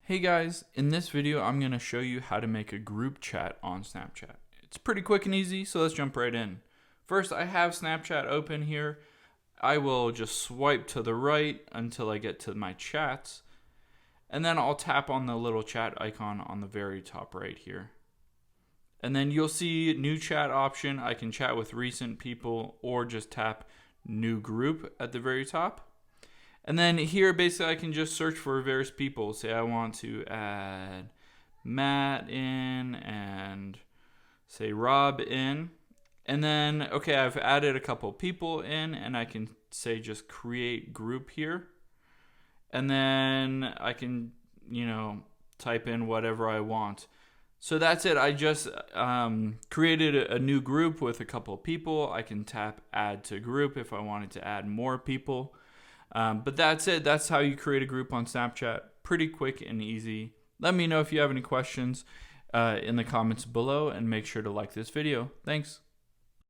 Hey guys, in this video I'm going to show you how to make a group chat on Snapchat. It's pretty quick and easy, so let's jump right in. First, I have Snapchat open here. I will just swipe to the right until I get to my chats, and then I'll tap on the little chat icon on the very top right here. And then you'll see new chat option. I can chat with recent people or just tap new group at the very top. And then here, basically, I can just search for various people. Say I want to add Matt in and say Rob in. And then, okay, I've added a couple people in, and I can say just create group here. And then I can, type in whatever I want. So that's it. I just created a new group with a couple of people. I can tap add to group if I wanted to add more people. But that's it. That's how you create a group on Snapchat. Pretty quick and easy. Let me know if you have any questions in the comments below, and make sure to like this video. Thanks.